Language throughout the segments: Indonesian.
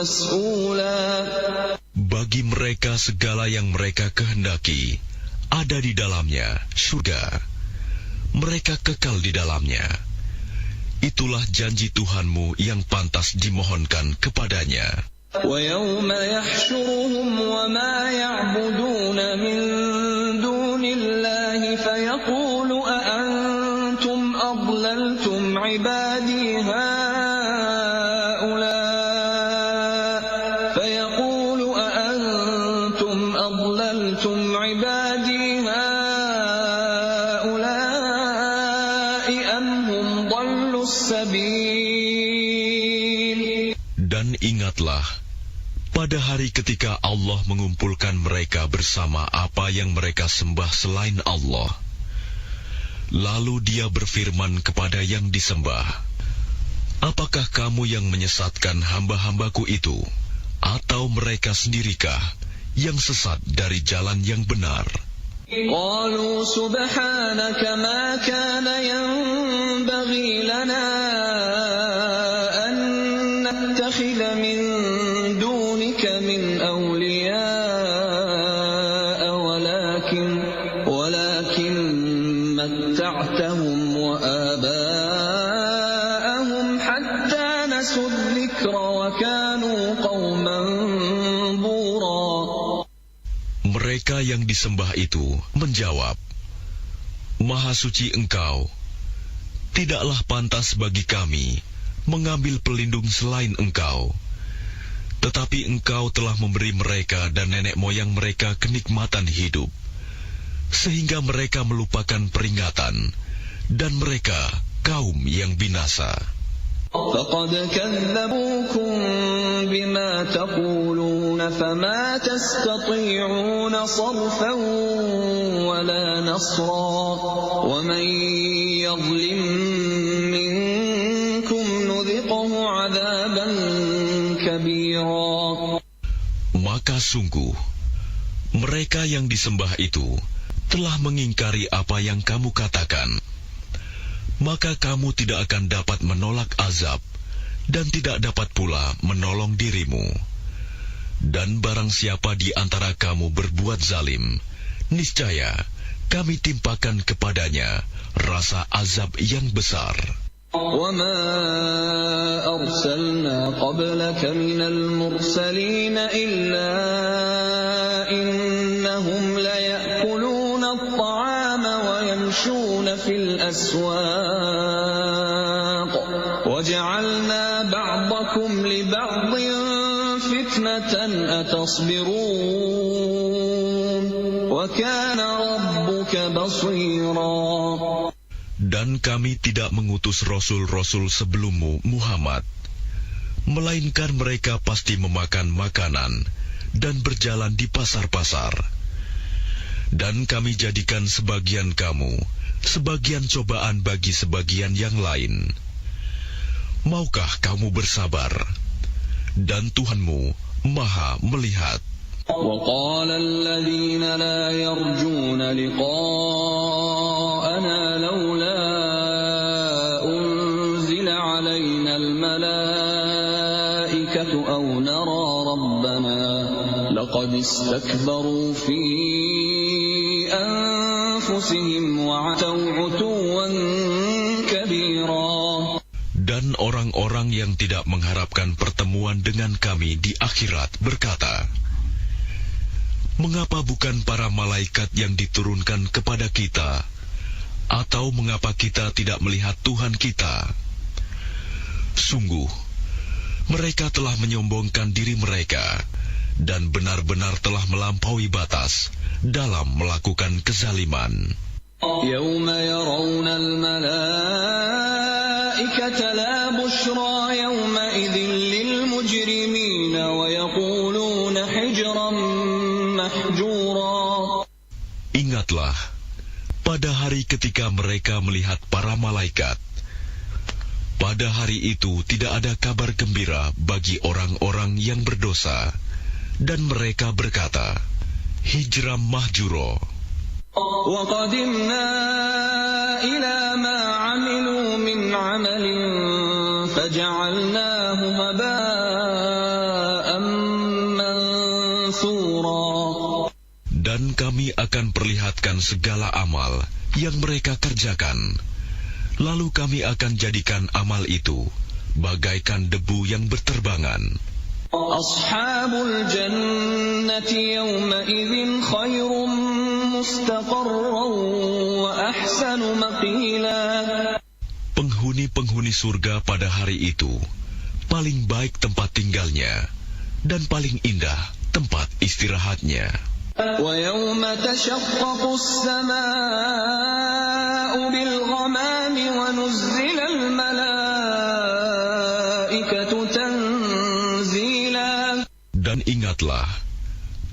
مسؤولا. Bagi mereka segala yang mereka kehendaki ada di dalamnya surga. Mereka kekal di dalamnya. Itulah janji Tuhanmu yang pantas dimohonkan kepadanya. وَيَوْمَ يَحْشُرُهُمْ وَمَا يَعْبُدُونَ مِن دُونِ اللَّهِ فَيَقُولُ أَأَنْتُمْ أَضْلَلْتُمْ عِبَادِي هَؤُلَاءِ أَمْ هُمْ ضَلُّوا السَّبِيلَ. Dan ingatlah, pada hari ketika Allah mengumpulkan mereka bersama apa yang mereka sembah selain Allah. Lalu Dia berfirman kepada yang disembah, apakah kamu yang menyesatkan hamba-hambaku itu? Atau mereka sendirikah yang sesat dari jalan yang benar? قالوا سبحانك ما كان ينبغي لنا أن نتخذ من دونك من أولياء ولكن متعتهم وآباءهم حتى نسوا الذكر وكانوا قوما بورا. Mereka yang disembah itu menjawab, Maha suci Engkau, tidaklah pantas bagi kami mengambil pelindung selain Engkau. Tetapi Engkau telah memberi mereka dan nenek moyang mereka kenikmatan hidup, sehingga mereka melupakan peringatan, dan mereka kaum yang binasa. فَقَدْ كَذَّبُوكُمْ بِمَا تَقُولُونَ فَمَا تَسْتَطِيعُونَ صَرْفًا وَلَا نَصْرًا وَمَنْ يَظْلِمْ مِنْكُمْ نُذِقْهُ عَذَابًا كَبِيرًا. Maka sungguh, mereka yang disembah itu telah mengingkari apa yang kamu katakan. Maka kamu tidak akan dapat menolak azab, dan tidak dapat pula menolong dirimu. Dan barang siapa di antara kamu berbuat zalim, niscaya kami timpakan kepadanya rasa azab yang besar. وَمَا أَرْسَلْنَا قَبْلَكَ مِنَ الْمُرْسَلِينَ إِلَّا إِنَّهُمْ لَيَأْكُلُونَ الطَّعَامَ وَيَمْشُونَ فِي الْأَسْوَاقِ وَجَعَلْنَا بَعْضَكُمْ لِبَعْضٍ فِتْنَةً أَتَصْبِرُونَ وَكَانَ رَبُّكَ بَصِيرًا. Dan kami tidak mengutus rasul-rasul sebelummu, Muhammad, melainkan mereka pasti memakan makanan dan berjalan di pasar-pasar. Dan kami jadikan sebagian kamu sebagian cobaan bagi sebagian yang lain. Maukah kamu bersabar? Dan Tuhanmu Maha melihat. وَقَالَ الَّذِينَ لَا يَرْجُونَ لِقَاءَنَا لَوْلَا أُنْزِلَ عَلَيْنَا الْمَلَائِكَةُ أَوْ نَرَى رَبَّنَا لَقَدِ اسْتَكْبَرُوا فِي أَنفُسِهِمْ وَعَتَوْا عُتُوًّا كَبِيرًا. Dan orang-orang yang tidak mengharapkan pertemuan dengan kami di akhirat berkata, mengapa bukan para malaikat yang diturunkan kepada kita? Atau mengapa kita tidak melihat Tuhan kita? Sungguh, mereka telah menyombongkan diri mereka dan benar-benar telah melampaui batas dalam melakukan kezaliman. يَوْمَ يَرَوْنَ الْمَلَائِكَةَ لَا بُشْرَى يَوْمَئِذٍ لِلْمُجْرِمِينَ وَيَقُولُونَ حِجْرًا مَحْجُورًا. Ingatlah, pada hari ketika mereka melihat para malaikat, pada hari itu tidak ada kabar gembira bagi orang-orang yang berdosa, dan mereka berkata, hijram mahjuro. وَقَدِمْنَا إِلَى مَا عَمِلُوا مِنْ عَمَلٍ فَجَعَلْنَاهُ هَبَاءً akan perlihatkan segala amal yang mereka kerjakan. Lalu kami akan jadikan amal itu bagaikan debu yang berterbangan. Ashabul jannati yawma'idhin khairum mustaqarran wa ahsanu maqila. Penghuni-penghuni surga pada hari itu paling baik tempat tinggalnya dan paling indah tempat istirahatnya. Wa yawma tashaqqaqu as-samaa'u bil ghamami wa nuzzila al malaa'ikatu tanzila. Dan ingatlah,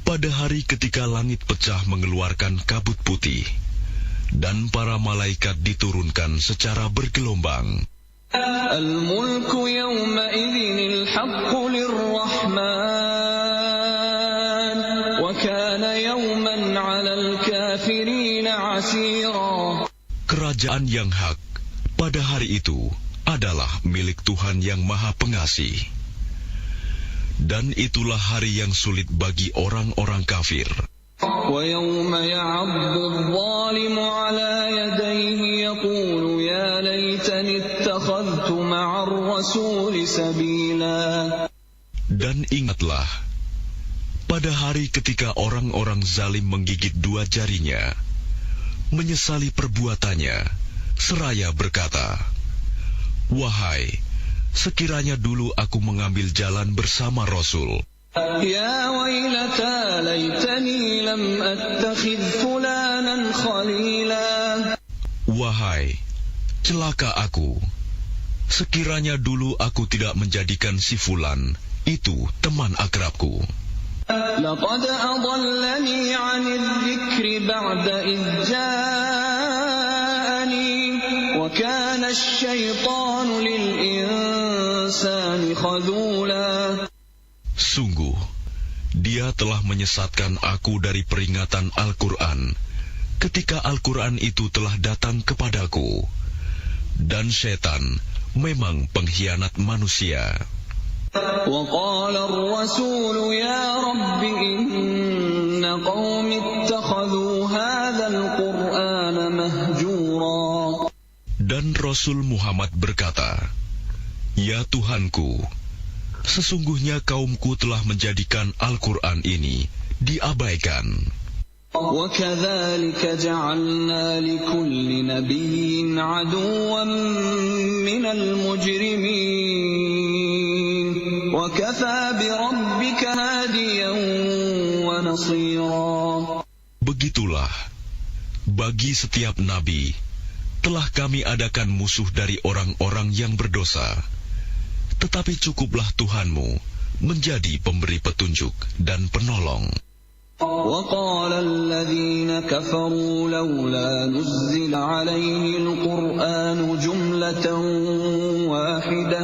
pada hari ketika langit pecah mengeluarkan kabut putih, dan para malaikat diturunkan secara bergelombang. Al-mulku yawma idhinil haqqu lirrahman wa kana yawman 'alal kafirina 'asira. Kerajaan yang hak pada hari itu adalah milik Tuhan yang Maha Pengasih. Dan itulah hari yang sulit bagi orang-orang kafir. وَيَوْمَ يَعَضُّ الظَّالِمُ عَلَى يَدَيْهِ يَقُولُ يَا لَيْتَنِي اتَّخَذْتُ مَعَ الرَّسُولِ سَبِيلًا. Dan ingatlah, pada hari ketika orang-orang zalim menggigit dua jarinya, menyesali perbuatannya, seraya berkata, "Wahai, sekiranya dulu aku mengambil jalan bersama Rasul. Ya wailata laitani lam attakhidh fulanan khalila." Wahai, celaka aku, sekiranya dulu aku tidak menjadikan si fulan itu teman akrabku. Laqad adallani 'anil dzikri ba'da idh ja'ani wa kana asy-syaitanu lil insani khadula. Sungguh, dia telah menyesatkan aku dari peringatan Al-Quran ketika Al-Quran itu telah datang kepadaku. Dan setan memang pengkhianat manusia. وَقَالَ الرَّسُولُ يَا رَبِّ إِنَّ قَوْمِ اتَّخَذُوا هَذَا الْقُرْآنَ مَهْجُورًا. Dan Rasul Muhammad berkata, "Ya Tuhanku, sesungguhnya kaumku telah menjadikan Al-Quran ini diabaikan." وَكَذَلِكَ جَعَلْنَا لِكُلِّ نَبِيٍّ عَدُوًّا مِّنَ الْمُجْرِمِينَ وَكَفَى بِرَبِّكَ هَادِيًا وَنَصِيرًا. Begitulah, bagi setiap nabi telah kami adakan musuh dari orang-orang yang berdosa. Tetapi cukuplah Tuhanmu menjadi pemberi petunjuk dan penolong. وَقَالَ الَّذِينَ كَفَرُوا لَوْلَا نُزِّلَ عَلَيْهِ الْقُرْآنُ جُمْلَةً وَاحِدَةً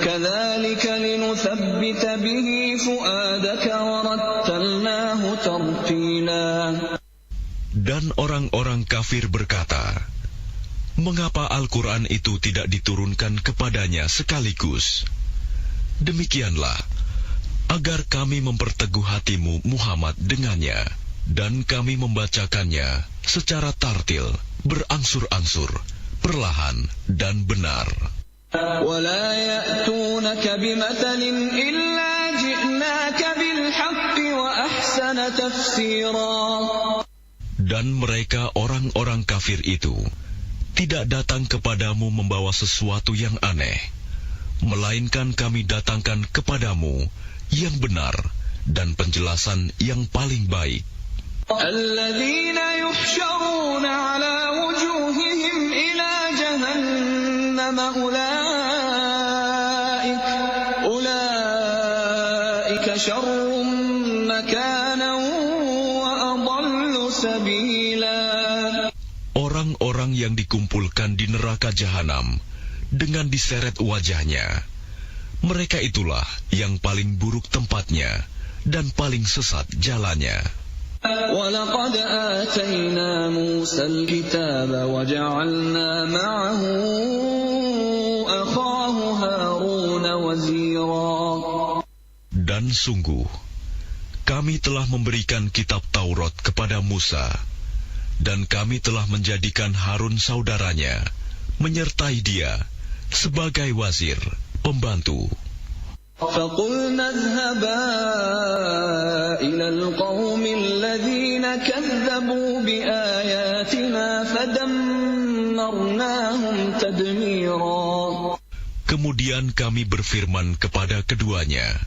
كَذَلِكَ لِنُثَبِّتَ بِهِ فُؤَادَكَ وَرَتَّلْنَاهُ تَرْتِيلًا. Dan orang-orang kafir berkata, "Mengapa Al-Quran itu tidak diturunkan kepadanya sekaligus?" Demikianlah, agar kami memperteguh hatimu Muhammad dengannya, dan kami membacakannya secara tartil, berangsur-angsur, perlahan dan benar. وَلَا يَأْتُونَكَ بِمَثَلٍ إِلَّا جِئْنَاكَ بِالْحَقِّ وَأَحْسَنَ تَفْسِيرًا. Dan mereka orang-orang kafir itu tidak datang kepadamu membawa sesuatu yang aneh, melainkan kami datangkan kepadamu yang benar dan penjelasan yang paling baik. Alladzina yuhsyaruna ala wujuhihim ila jahannam ulaika syarrun makanan wa adallu sabila. Orang-orang yang dikumpulkan di neraka jahanam dengan diseret wajahnya, mereka itulah yang paling buruk tempatnya dan paling sesat jalannya. وَلَقَدْ آتَيْنَا مُوسَى الْكِتَابَ وَجَعَلْنَا مَعَهُ أَخَاهُ هَارُونَ وَزِيرًا. Dan sungguh, Kami telah memberikan kitab Taurat kepada Musa, dan kami telah menjadikan Harun saudaranya, menyertai dia sebagai wazir, pembantu. فَقُلْنَا اذْهَبَا إِلَى الْقَوْمِ الَّذِينَ كَذَّبُوا بِآيَاتِنَا فَدَمَّرْنَاهُمْ تَدْمِيرًا. Kemudian kami berfirman kepada keduanya,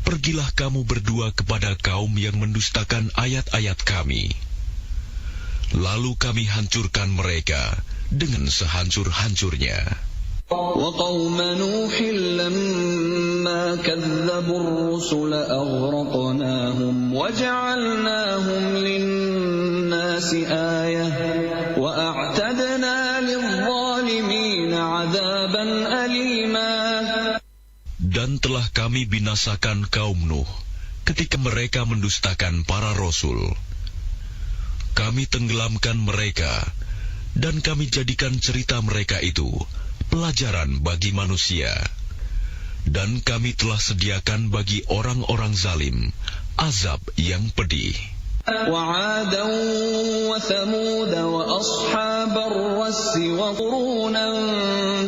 pergilah kamu berdua kepada kaum yang mendustakan ayat-ayat kami. Lalu kami hancurkan mereka dengan sehancur-hancurnya. وَقَوْمَ نُوحٍ لَمَّا كَذَّبُوا الرُّسُلَ أَغْرَقْنَاهُمْ وَجَعَلْنَاهُمْ لِلنَّاسِ آيَةً وَأَعْتَدْنَا لِلظَّالِمِينَ عَذَابًا أَلِيمًا. Dan telah kami binasakan kaum Nuh ketika mereka mendustakan para rasul. Kami tenggelamkan mereka, dan kami jadikan cerita mereka itu pelajaran bagi manusia. Dan kami telah sediakan bagi orang-orang zalim azab yang pedih. وَعَادًا وَثَمُودَ وَأَصْحَابَ الرَّسِّ وَقُرُونًا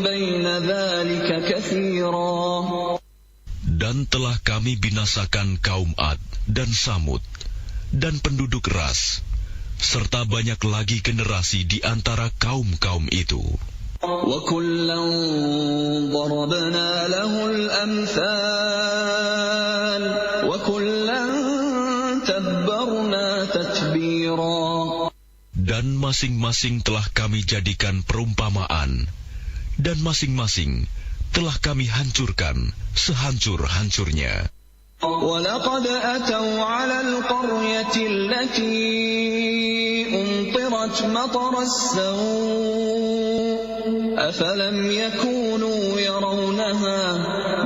بَيْنَ ذَلِكَ كَثِيرًا. Dan telah kami binasakan kaum Ad dan Samud dan penduduk Ras, serta banyak lagi generasi di antara kaum-kaum itu. وَكُلًّا ضَرَبْنَا لَهُ الْأَمْثَالَ وَكُلًّا تَبَّرْنَا تَتْبِيرًا. Dan masing-masing telah kami jadikan perumpamaan, dan masing-masing telah kami hancurkan sehancur-hancurnya. وَلَقَدْ أَتَوْا عَلَى الْقَرْيَةِ الَّتِي أُمْطِرَتْ مَطَرَ السَّوْءِ أَفَلَمْ يَكُونُوا يَرَوْنَهَا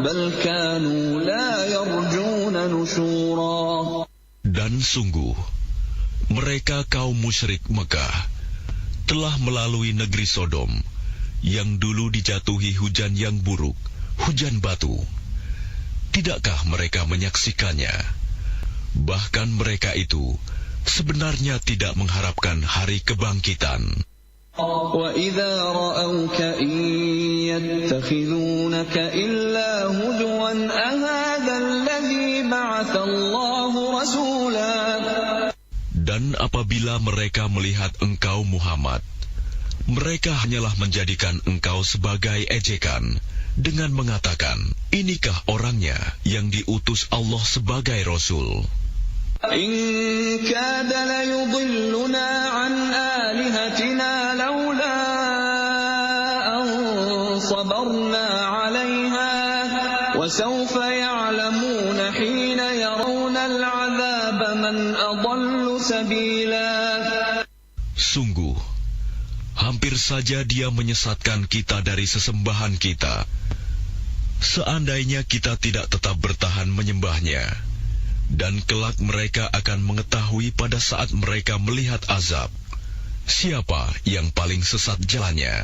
بَلْ كَانُوا لَا يَرْجُونَ نُشُورًا. Dan sungguh, mereka kaum musyrik Mekah telah melalui negeri Sodom, yang dulu dijatuhi hujan yang buruk, hujan batu. Tidakkah mereka menyaksikannya? Bahkan mereka itu sebenarnya tidak mengharapkan hari kebangkitan. وَإِذَا رَأَوْكَ إِن يَتَّخِذُونَكَ إِلَّا هُزُوًا أَهَذَا الَّذِي بَعَثَ اللَّهُ رَسُولًا. Dan apabila mereka melihat engkau Muhammad, mereka hanyalah menjadikan engkau sebagai ejekan, dengan mengatakan, inikah orangnya yang diutus Allah sebagai Rasul? إِن كَادَ لَيُضِلُّنَا عَنْ آلِهَتِنَا لَوْلَا أَن صَبَرْنَا عَلَيْهَا وَسَوْفَ يَعْلَمُونَ حِينَ يَرَوْنَ الْعَذَابَ مَنْ أَضَلُّ سَبِيلًا. Sungguh, hampir saja dia menyesatkan kita dari sesembahan kita. Seandainya kita tidak tetap bertahan menyembahnya, dan kelak mereka akan mengetahui pada saat mereka melihat azab, siapa yang paling sesat jalannya.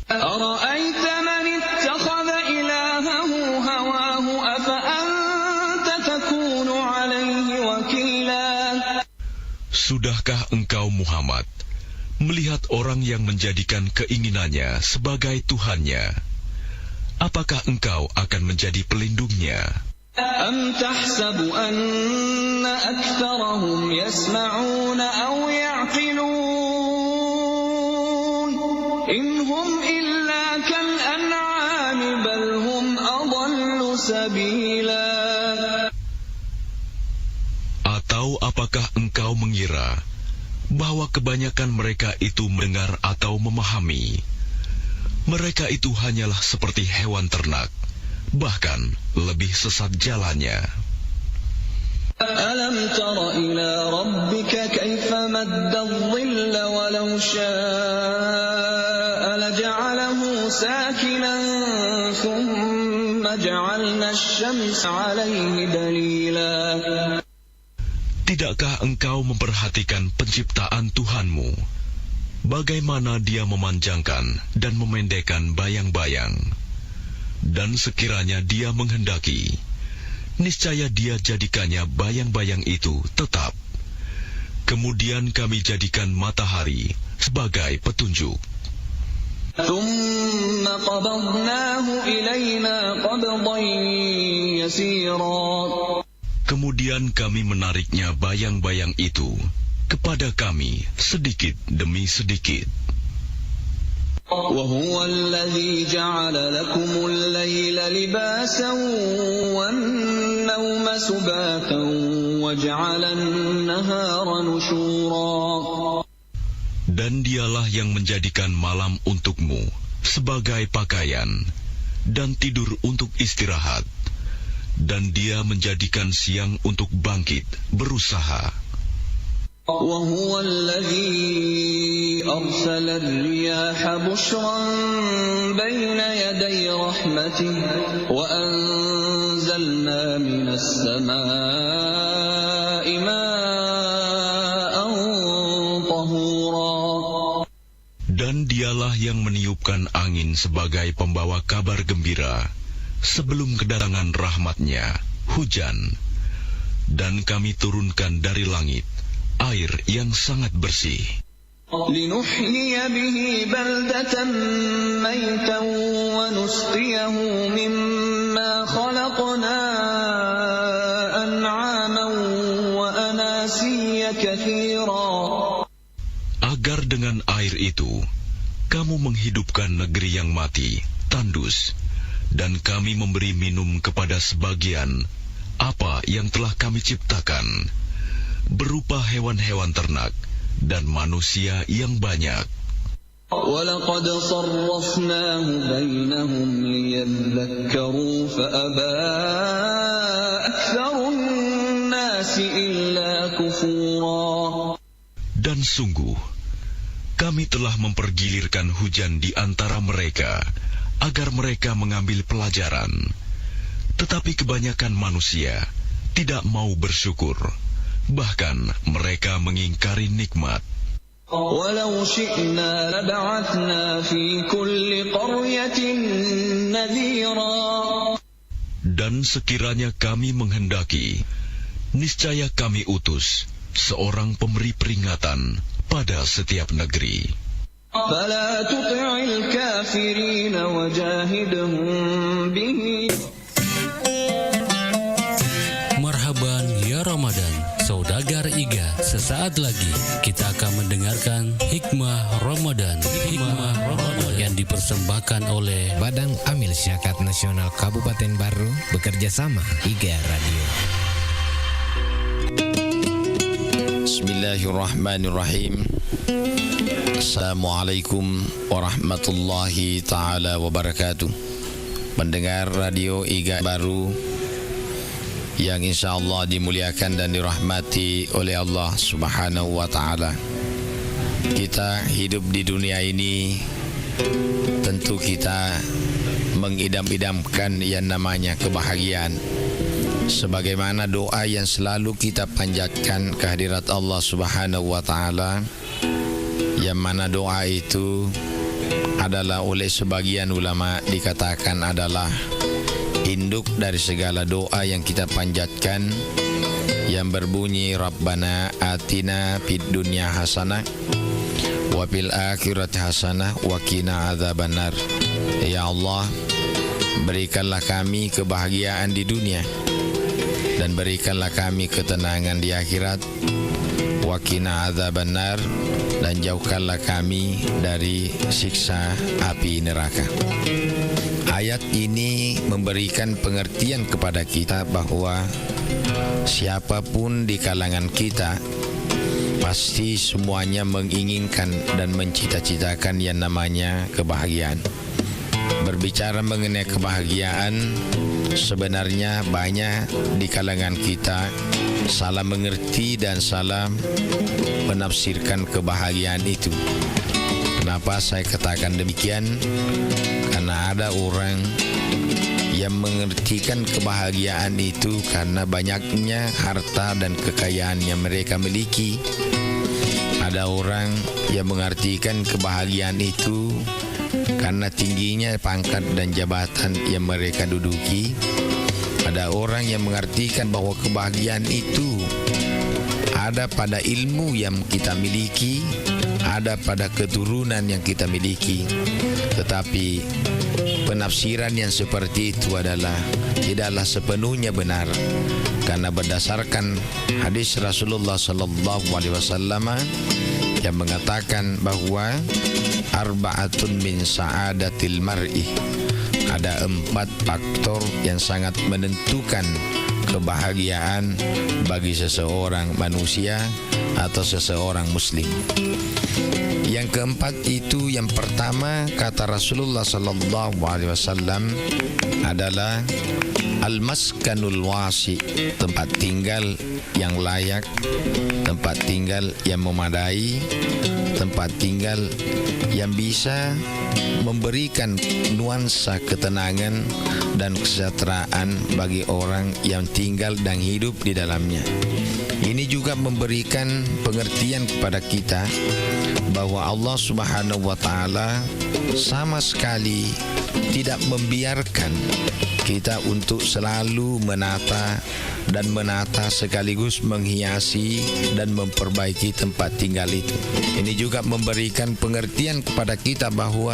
أَرَأَيْتَ مَنِ اتَّخَذَ إِلَٰهَهُ هَوَاهُ أَفَأَنتَ تَكُونُ عَلَيْهِ وَكِيلًا. Sudahkah engkau Muhammad melihat orang yang menjadikan keinginannya sebagai Tuhannya? Apakah engkau akan menjadi pelindungnya? أَمْ تَحْسَبُ أَنَّ أَكْثَرَهُمْ يَسْمَعُونَ أَوْ يَعْقِلُونَ إِنْ هُمْ إِلَّا كَالْأَنْعَامِ بَلْ هُمْ أَضَلُّ سَبِيلًا. Atau apakah engkau mengira bahwa kebanyakan mereka itu mendengar atau memahami? Mereka itu hanyalah seperti hewan ternak, bahkan lebih sesat jalannya. أَلَمْ تَرَ إِلَى رَبِّكَ كَيْفَ مَدَّ الظِّلَّ وَلَوْ شَاءَ لَجَعَلَهُ سَاكِنًا ثُمَّ جَعَلْنَا الشَّمْسَ عَلَيْهِ دَلِيلًا. Tidakkah engkau memperhatikan penciptaan Tuhanmu, bagaimana dia memanjangkan dan memendekkan bayang-bayang? Dan sekiranya dia menghendaki, niscaya Dia jadikannya bayang-bayang itu tetap. Kemudian kami jadikan matahari sebagai petunjuk. ثم قبضناه إلينا قبضا يسيرا. Kemudian kami menariknya bayang-bayang itu kepada kami sedikit demi sedikit. وهو الذي جعل لكم الليل لباسا والنوم سباتا وجعل النهار نشورا. Dan Dialah yang menjadikan malam untukmu sebagai pakaian dan tidur untuk istirahat. Dan Dia menjadikan siang untuk bangkit, berusaha. وهو الذي أرسل الرياح بشرا بين يدي رحمته وأنزلنا من السماء ماء طهورا. Dan Dialah yang meniupkan angin sebagai pembawa kabar gembira sebelum kedatangan rahmat-Nya, hujan. Dan kami turunkan dari langit air yang sangat bersih. لنحيي به بلدة ميتا ونسقيه مما خلقنا أنعاما وأناسيا كثيرا. Agar dengan air itu kamu menghidupkan negeri yang mati, tandus, dan kami memberi minum kepada sebagian apa yang telah kami ciptakan, berupa hewan-hewan ternak dan manusia yang banyak. وَلَقَدْ صَرَّفْنَاهُ بَيْنَهُمْ لِيَذَّكَّرُوا فَأَبَى أَكْثَرُ النَّاسِ إِلَّا كُفُورًا. Dan sungguh, kami telah mempergilirkan hujan di antara mereka, agar mereka mengambil pelajaran. Tetapi kebanyakan manusia tidak mau bersyukur. Bahkan mereka mengingkari nikmat. وَلَوْ شِئْنَا لَبَعَثْنَا فِي كُلِّ قَرْيَةٍ نَذِيرًا. Dan sekiranya kami menghendaki, niscaya kami utus seorang pemberi peringatan pada setiap negeri. فَلَا تُطِعِ الْكَافِرِينَ وَجَاهِدْهُمْ بِهِ. Marhaban ya Ramadan, saudagar Iga. Sesaat lagi kita akan mendengarkan Hikmah Ramadan. Hikmah Ramadan yang dipersembahkan oleh Badan Amil Syakat Nasional Kabupaten Baru bekerja sama Iga Radio. Bismillahirrahmanirrahim. Assalamualaikum warahmatullahi ta'ala wabarakatuh. Mendengar radio Iga Baru yang insyaAllah dimuliakan dan dirahmati oleh Allah subhanahu wa ta'ala. Kita hidup di dunia ini, tentu kita mengidam-idamkan yang namanya kebahagiaan. Sebagaimana doa yang selalu kita panjatkan kehadirat Allah subhanahu wa ta'ala, yang mana doa itu adalah oleh sebagian ulama dikatakan adalah induk dari segala doa yang kita panjatkan, yang berbunyi Rabbana atina fid dunya hasanah wa fil akhirati hasanah wa qina adzabannar. Ya Allah, berikanlah kami kebahagiaan di dunia dan berikanlah kami ketenangan di akhirat. Wa qina adzabannar, dan jauhkanlah kami dari siksa api neraka. Ayat ini memberikan pengertian kepada kita bahwa siapapun di kalangan kita pasti semuanya menginginkan dan mencita-citakan yang namanya kebahagiaan. Berbicara mengenai kebahagiaan, sebenarnya banyak di kalangan kita salah mengerti dan salah menafsirkan kebahagiaan itu. Kenapa saya katakan demikian? Karena ada orang yang mengertikan kebahagiaan itu karena banyaknya harta dan kekayaan yang mereka miliki. Ada orang yang mengartikan kebahagiaan itu karena tingginya pangkat dan jabatan yang mereka duduki. Ada Ada orang yang mengartikan bahwa kebahagiaan itu ada pada ilmu yang kita miliki, ada pada keturunan yang kita miliki. Tetapi penafsiran yang seperti itu tidaklah sepenuhnya benar, karena berdasarkan hadis Rasulullah SAW yang mengatakan bahwa arba'atun min sa'adatil mar'i, ada 4 faktor yang sangat menentukan kebahagiaan bagi seseorang manusia atau seseorang muslim. Yang keempat itu, yang pertama kata Rasulullah SAW adalah al-maskanul wasi, tempat tinggal yang layak, tempat tinggal yang memadai, tempat tinggal yang bisa memberikan nuansa ketenangan dan kesejahteraan bagi orang yang tinggal dan hidup di dalamnya. Ini juga memberikan pengertian kepada kita bahwa Allah Subhanahu wa Ta'ala sama sekali tidak membiarkan kita untuk selalu menata sekaligus menghiasi dan memperbaiki tempat tinggal itu. Ini juga memberikan pengertian kepada kita bahwa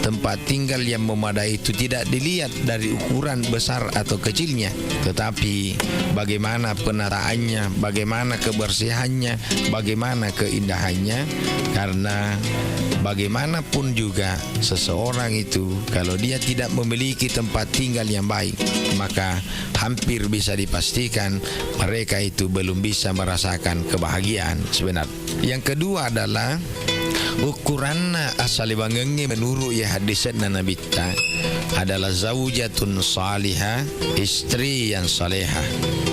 tempat tinggal yang memadai itu tidak dilihat dari ukuran besar atau kecilnya, tetapi bagaimana penataannya, bagaimana kebersihannya, bagaimana keindahannya. Karena bagaimanapun juga seseorang itu kalau dia tidak memiliki tempat tinggal yang baik, maka hampir bisa dipastikan mereka itu belum bisa merasakan kebahagiaan sebenarnya. Yang kedua adalah ukuranna asali bangengi menurut ya hadisnya Nabi kita adalah zaujatun salihah, istri yang salehah.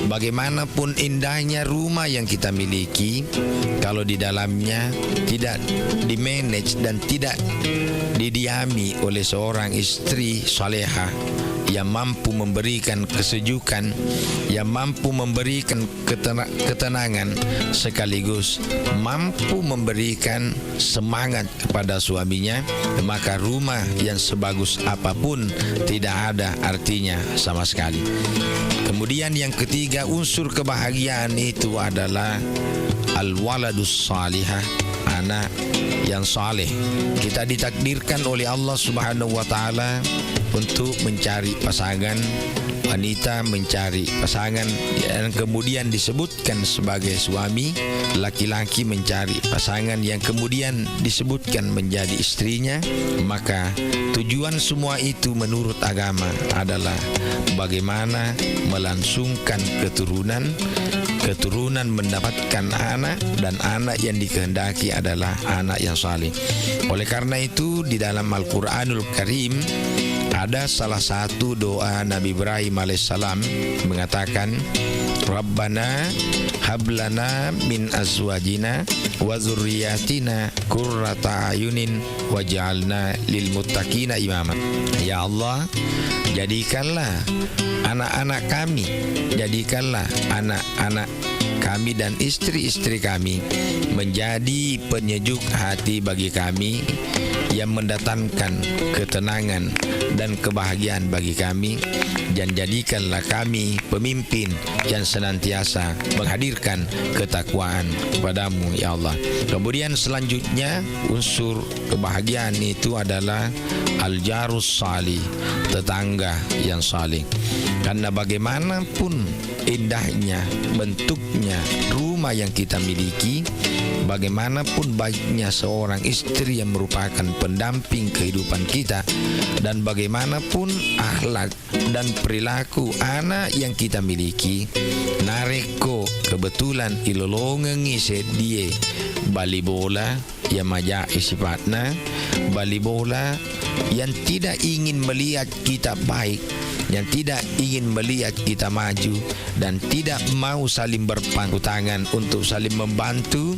Bagaimanapun indahnya rumah yang kita miliki, kalau di dalamnya tidak dimanage dan tidak didiami oleh seorang istri salehah yang mampu memberikan kesejukan, yang mampu memberikan ketenangan, sekaligus mampu memberikan semangat kepada suaminya, maka rumah yang sebagus apapun tidak ada artinya sama sekali. Kemudian yang ketiga, unsur kebahagiaan itu adalah al-waladus salihah, anak yang saleh. Kita ditakdirkan oleh Allah Subhanahu wa Ta'ala untuk mencari pasangan, wanita mencari pasangan, dan kemudian disebutkan sebagai suami, laki-laki mencari pasangan yang kemudian disebutkan menjadi istrinya. Maka tujuan semua itu menurut agama adalah bagaimana melangsungkan keturunan mendapatkan anak, dan anak yang dikehendaki adalah anak yang saleh. Oleh karena itu di dalam Al-Quranul Karim ada salah satu doa Nabi Ibrahim alaihissalam mengatakan, Rabbana hablana min azwajina wa dzurriyyatina qurrata ayunin waj'alna lil muttaqina imama. Ya Allah, jadikanlah anak-anak kami, jadikanlah anak-anak kami dan istri-istri kami menjadi penyejuk hati bagi kami, yang mendatangkan ketenangan dan kebahagiaan bagi kami, dan jadikanlah kami pemimpin yang senantiasa menghadirkan ketakwaan kepadamu ya Allah. Kemudian selanjutnya unsur kebahagiaan itu adalah al-jarus salih, tetangga yang saleh. Karena bagaimanapun indahnya, bentuknya rumah yang kita miliki, bagaimanapun baiknya seorang istri yang merupakan pendamping kehidupan kita, dan bagaimanapun akhlak dan perilaku anak yang kita miliki, nareko kebetulan ilolongengi sedie bali bola yang majak sifatna, bali bola yang tidak ingin melihat kita baik, yang tidak ingin melihat kita maju, dan tidak mau saling berpangku tangan untuk saling membantu,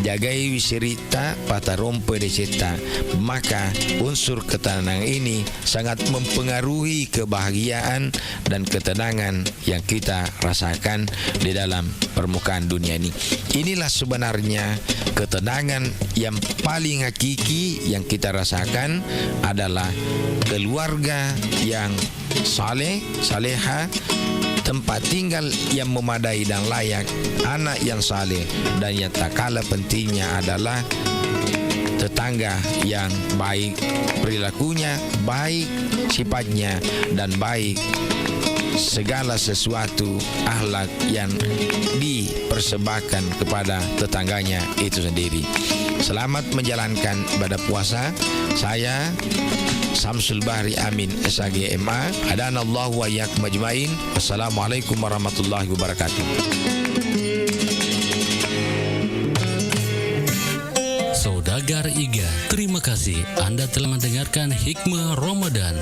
jagai wisirita pata rompe deseta. Maka unsur ketenangan ini sangat mempengaruhi kebahagiaan dan ketenangan yang kita rasakan di dalam permukaan dunia ini. Inilah sebenarnya ketenangan yang paling hakiki yang kita rasakan adalah keluarga yang saleh, saleha, tempat tinggal yang memadai dan layak, anak yang saleh, dan yang tak kalah pentingnya adalah tetangga yang baik perilakunya, baik sifatnya, dan baik segala sesuatu akhlak yang dipersembahkan kepada tetangganya itu sendiri. Selamat menjalankan ibadah puasa. Saya Samsul Bahri Amin SAG MA. Hadanallahu wa iyyakum ajmain. Wassalamualaikum warahmatullahi wabarakatuh. Saudagar Iga, terima kasih Anda telah mendengarkan Hikmah Ramadan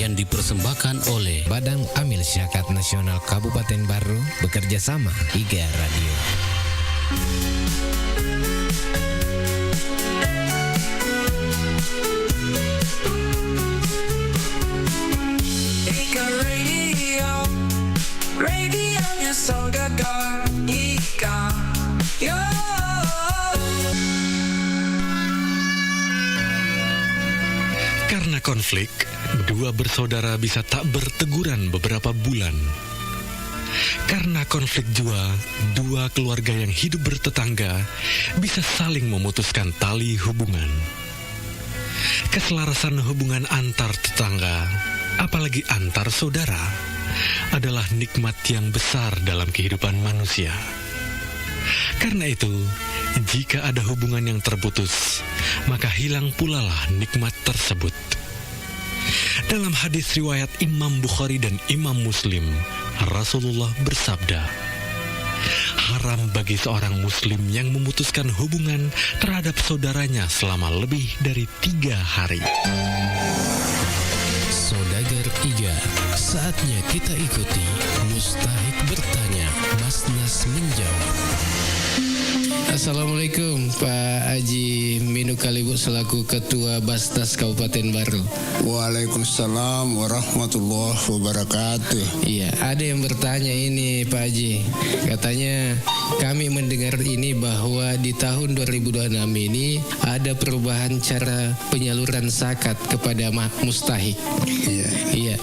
yang dipersembahkan oleh Badan Amil Zakat Nasional Kabupaten Baru bekerja sama IGA Radio. Ika Radio, radionya Saudagar Ika. Yo. Karena konflik, dua bersaudara bisa tak berteguran beberapa bulan. Karena konflik jua, dua keluarga yang hidup bertetangga bisa saling memutuskan tali hubungan. Keselarasan hubungan antar tetangga, apalagi antar saudara, adalah nikmat yang besar dalam kehidupan manusia. Karena itu, jika ada hubungan yang terputus, maka hilang pula lah nikmat tersebut. Dalam hadis riwayat Imam Bukhari dan Imam Muslim, Rasulullah bersabda, haram bagi seorang muslim yang memutuskan hubungan terhadap saudaranya selama lebih dari 3 hari. Saudagar Iga, saatnya kita ikuti Mustahik bertanya, Basnas menjawab. Assalamualaikum Pak Haji Minu Kalibu selaku Ketua Basnas Kabupaten Baru. Waalaikumsalam warahmatullahi wabarakatuh. Iya, ada yang bertanya ini Pak Haji. Katanya kami mendengar ini bahwa di tahun 2026 ini ada perubahan cara penyaluran zakat kepada mustahik. Iya.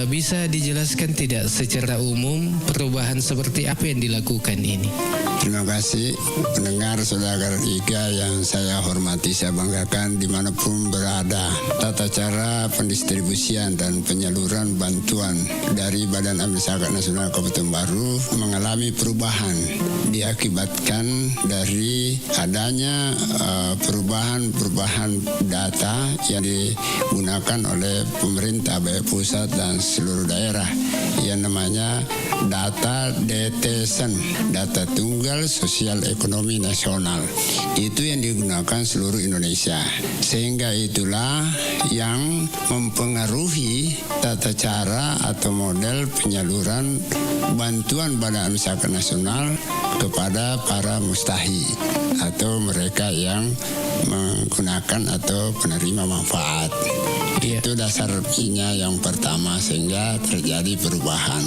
Bisa dijelaskan tidak secara umum perubahan seperti apa yang dilakukan ini? Terima kasih pendengar Saudagar Iga yang saya hormati, saya banggakan dimanapun berada. Tata cara pendistribusian dan penyaluran bantuan dari Badan Amil Zakat Nasional Kabupaten Baru mengalami perubahan diakibatkan dari adanya perubahan data yang digunakan oleh pemerintah baik pusat dan seluruh daerah yang namanya data DTSen, data tunggal sosial ekonomi nasional. Itu yang digunakan seluruh Indonesia. Sehingga itulah yang mempengaruhi tata cara atau model penyaluran bantuan Badan Amil Zakat Nasional kepada para mustahik atau mereka yang menggunakan atau penerima manfaat. Itu dasarnya yang pertama, sehingga terjadi perubahan.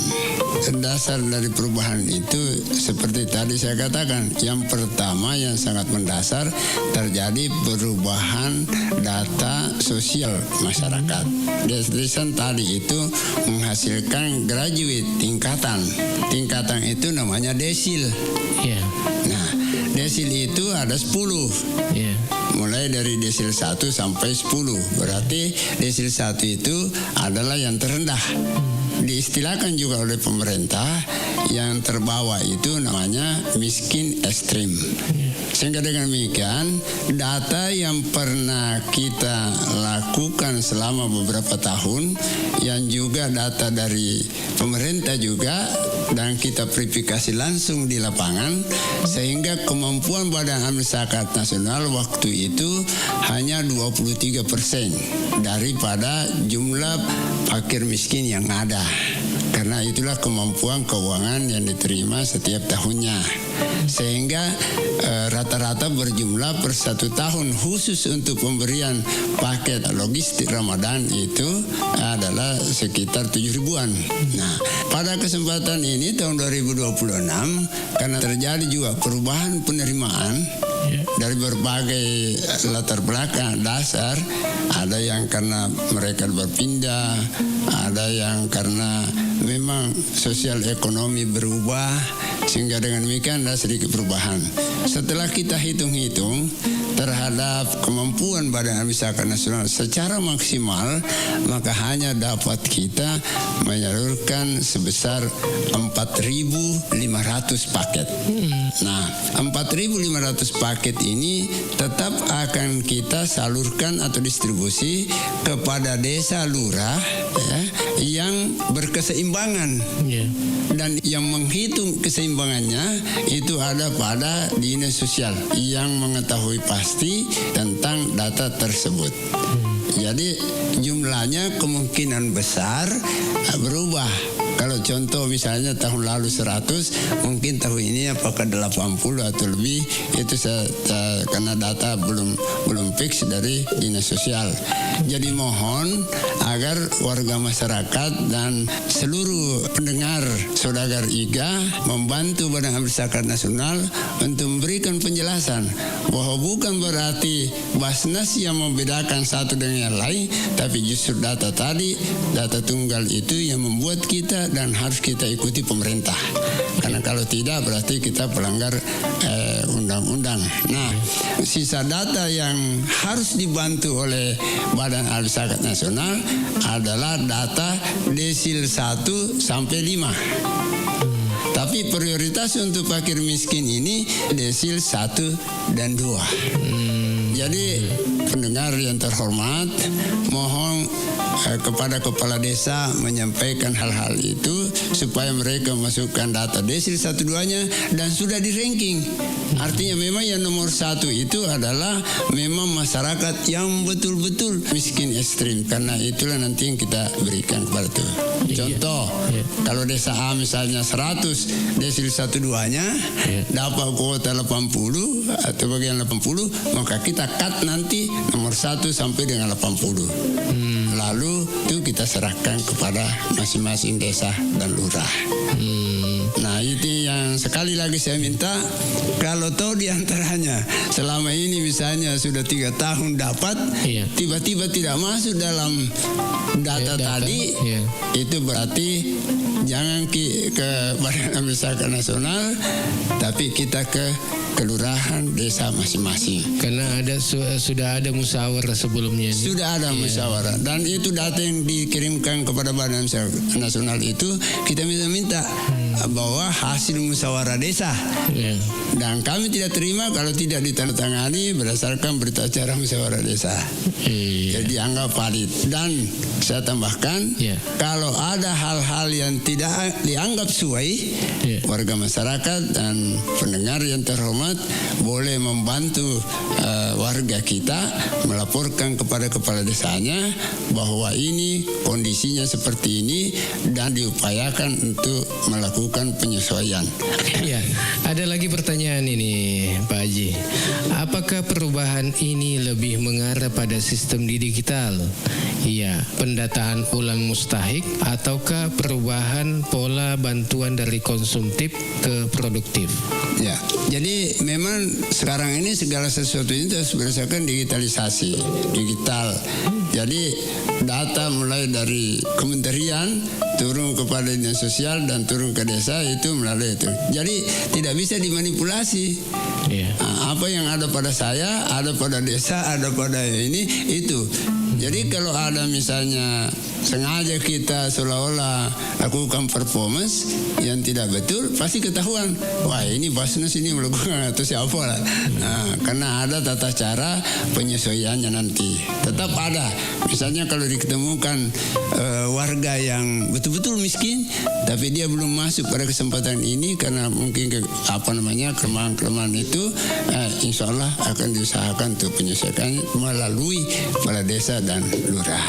Dasar dari perubahan itu seperti tadi saya katakan, yang pertama yang sangat mendasar terjadi perubahan data sosial masyarakat. Deslisan tadi itu menghasilkan graduate tingkatan itu namanya desil. Nah, desil itu ada 10. Mulai dari desil 1 sampai 10. Berarti desil 1 itu adalah yang terendah. Diistilahkan juga oleh pemerintah, yang terbawah itu namanya miskin ekstrim. Sehingga dengan demikian, data yang pernah kita lakukan selama beberapa tahun, yang juga data dari pemerintah juga, dan kita verifikasi langsung di lapangan, sehingga kemampuan Badan Amil Zakat Nasional waktu itu itu hanya 23% daripada jumlah fakir miskin yang ada. Karena itulah kemampuan keuangan yang diterima setiap tahunnya. Sehingga rata-rata berjumlah per 1 tahun khusus untuk pemberian paket logistik Ramadan itu adalah sekitar 7 ribuan. Nah, pada kesempatan ini tahun 2026 karena terjadi juga perubahan penerimaan dari berbagai latar belakang dasar, ada yang karena mereka berpindah, ada yang karena memang sosial ekonomi berubah, sehingga dengan demikian ada sedikit perubahan. Setelah kita hitung-hitung terhadap kemampuan Badan Amil Zakat Nasional secara maksimal, maka hanya dapat kita menyalurkan sebesar 4.500 paket. Nah, 4.500 paket ini tetap akan kita salurkan atau distribusi kepada desa lurah yang berkeseimbangan. Dan yang menghitung keseimbangannya itu ada pada dinas sosial yang mengetahui pasti tentang data tersebut. Jadi jumlahnya kemungkinan besar berubah. Kalau contoh misalnya tahun lalu 100, mungkin tahun ini apakah 80 atau lebih, itu karena data belum fix dari dinas sosial. Jadi mohon agar warga masyarakat dan seluruh pendengar Saudagar IGA membantu Badan Amil Zakat Nasional untuk memberikan penjelasan bahwa bukan berarti Basnas yang membedakan satu dengan yang lain, tapi justru data tunggal itu yang membuat kita dan harus kita ikuti pemerintah. Karena kalau tidak berarti kita pelanggar undang-undang. Nah, sisa data yang harus dibantu oleh Badan Amil Zakat Nasional adalah data desil 1 sampai 5. Tapi prioritas untuk fakir miskin ini desil 1 dan 2. Jadi pendengar yang terhormat, mohon kepada kepala desa menyampaikan hal-hal itu supaya mereka masukkan data desil 1-2-nya dan sudah di ranking. Artinya memang yang nomor 1 itu adalah memang masyarakat yang betul-betul miskin ekstrim, karena itulah nanti yang kita berikan kepada itu. Contoh, kalau desa A misalnya 100 desil 1-2-nya dapat kuota 80 atau bagian 80, maka kita cut nanti nomor 1 sampai dengan 80. Lalu itu kita serahkan kepada masing-masing desa dan lurah. Nah, itu yang sekali lagi saya minta, kalau tahu diantaranya selama ini misalnya sudah 3 tahun dapat, tiba-tiba tidak masuk dalam data tadi, itu berarti jangan ke Badan Amil Zakat Nasional, tapi kita ke kelurahan desa masing-masing. Karena sudah ada musyawarah sebelumnya. Sudah ada musyawarah, dan itu data yang dikirimkan kepada Badan Amil Zakat Nasional itu kita minta bahwa hasil musyawarah desa. Dan kami tidak terima kalau tidak ditandatangani berdasarkan berita acara musyawarah desa. Jadi dianggap valid. Dan saya tambahkan, kalau ada hal-hal yang tidak dianggap sesuai, warga masyarakat dan pendengar yang terhormat boleh membantu warga kita melaporkan kepada kepala desanya bahwa ini kondisinya seperti ini dan diupayakan untuk melakukan penyesuaian. Ada lagi pertanyaan ini, Pak Haji. Apakah perubahan ini lebih mengarah pada sistem digital? Pendataan ulang mustahik, ataukah perubahan pola bantuan dari konsumtif ke produktif? Jadi memang sekarang ini segala sesuatu itu harus berdasarkan digitalisasi, digital. Jadi data mulai dari kementerian turun kepada dinas sosial dan turun ke desa itu melalui itu. Jadi tidak bisa dimanipulasi. Apa yang ada pada saya, ada pada desa, ada pada ini, itu Jadi kalau ada misalnya sengaja kita seolah-olah lakukan performance yang tidak betul, pasti ketahuan. Wah, ini Basnas ini melakukan atau siapa lah. Nah, karena ada tata cara penyesuaiannya nanti. Tetap ada. Misalnya kalau diketemukan warga yang betul-betul miskin, tapi dia belum masuk pada kesempatan ini karena mungkin kelemahan-kelemahan itu, insya Allah akan diusahakan untuk penyesuaian melalui kepala desa dan lurah.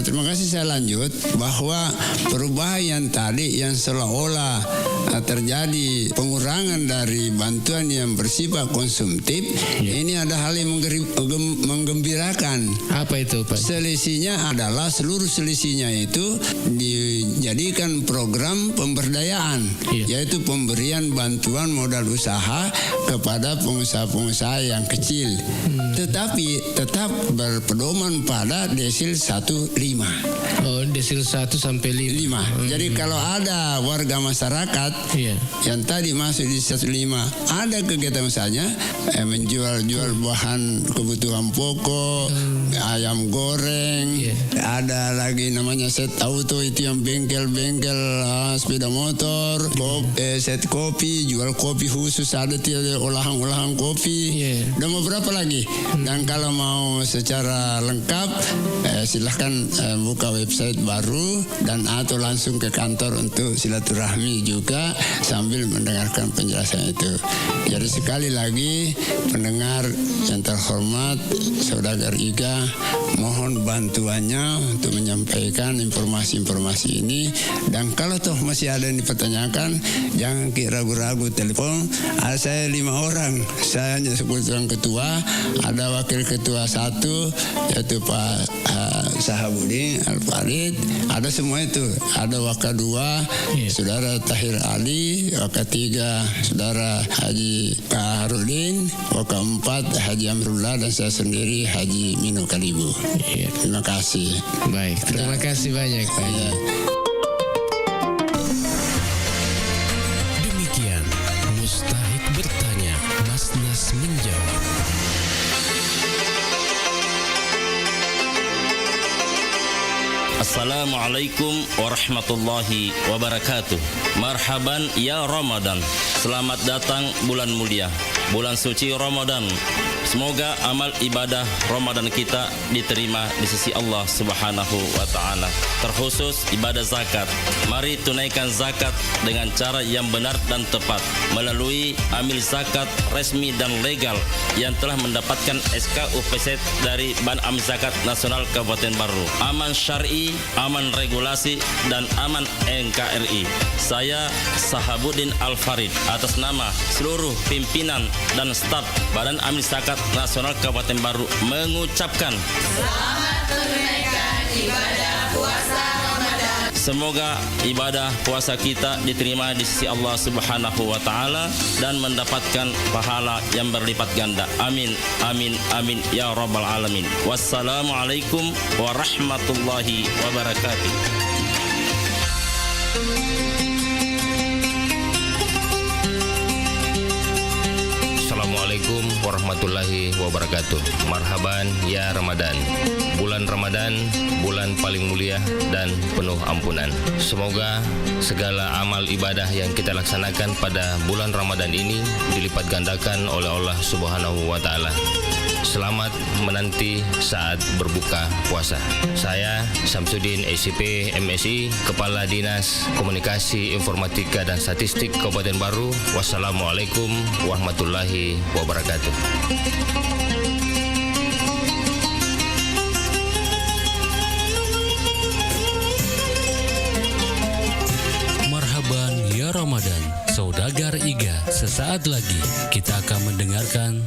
Terima kasih. Saya lanjut bahwa perubahan yang tadi yang seolah-olah terjadi pengurangan dari bantuan yang bersifat konsumtif, ini ada hal yang menggembirakan. Apa itu, Pak? Selisihnya adalah seluruh selisihnya itu dijadikan program pemberdayaan, yaitu pemberian bantuan modal usaha kepada pengusaha-pengusaha yang kecil, tetapi tetap berpedoman pada desil 1-5. Oh, desil 1 sampai 5. Jadi kalau ada warga masyarakat yang tadi masuk di 1-5, ada kegiatan misalnya menjual bahan kebutuhan pokok, ayam goreng, ada lagi namanya set auto, itu yang bengkel-bengkel sepeda motor, set kopi, jual kopi khusus, ada olahan-olahan kopi, dan beberapa lagi. Dan kalau mau secara lengkap, silahkan buka website baru dan atau langsung ke kantor untuk silaturahmi juga sambil mendengarkan penjelasan itu. Jadi sekali lagi pendengar yang terhormat, Saudagar Iga, mohon bantuannya untuk menyampaikan informasi-informasi ini. Dan kalau toh masih ada yang dipertanyakan, jangan ragu-ragu telepon. Ada saya 5 orang, saya hanya sebutan ketua, ada wakil ketua 1 yaitu Pak Sahabudin Al-Farid, ada semua itu. Ada wakil 2 Saudara Tahir Ali, wakil 3 Saudara Haji Kaharudin, wakil 4 Haji Amrullah, dan saya sendiri Haji Mino Kalibu. Terima kasih. Baik, terima kasih banyak, Pak. Demikian Mustahik bertanya, Basnas menjawab. Assalamualaikum warahmatullahi wabarakatuh. Marhaban ya Ramadan. Selamat datang bulan mulia, bulan suci Ramadan. Semoga amal ibadah Ramadan kita diterima di sisi Allah Subhanahu wa taala. Terkhusus ibadah zakat. Mari tunaikan zakat dengan cara yang benar dan tepat melalui amil zakat resmi dan legal yang telah mendapatkan SK UPZ dari Ban Amil Zakat Nasional Kabupaten Baru. Aman syar'i, aman regulasi, dan aman NKRI. Saya Sahabudin Al-Farid atas nama seluruh pimpinan dan staf Badan Amil Zakat Nasional Kabupaten Baru mengucapkan selamat menunaikan ibadah puasa Ramadan. Semoga ibadah puasa kita diterima di sisi Allah Subhanahu wa taala dan mendapatkan pahala yang berlipat ganda. Amin amin amin ya rabbal alamin. Wassalamualaikum warahmatullahi wabarakatuh. Assalamualaikum warahmatullahi wabarakatuh. Marhaban ya Ramadan. Bulan Ramadan, bulan paling mulia dan penuh ampunan. Semoga segala amal ibadah yang kita laksanakan pada bulan Ramadan ini dilipat gandakan oleh Allah Subhanahu wa taala. Selamat menanti saat berbuka puasa. Saya Samsudin SCP MSI, Kepala Dinas Komunikasi Informatika dan Statistik Kabupaten Baru. Wassalamualaikum warahmatullahi wabarakatuh. Marhaban ya Ramadan, Saudagar Iga. Sesaat lagi kita akan mendengarkan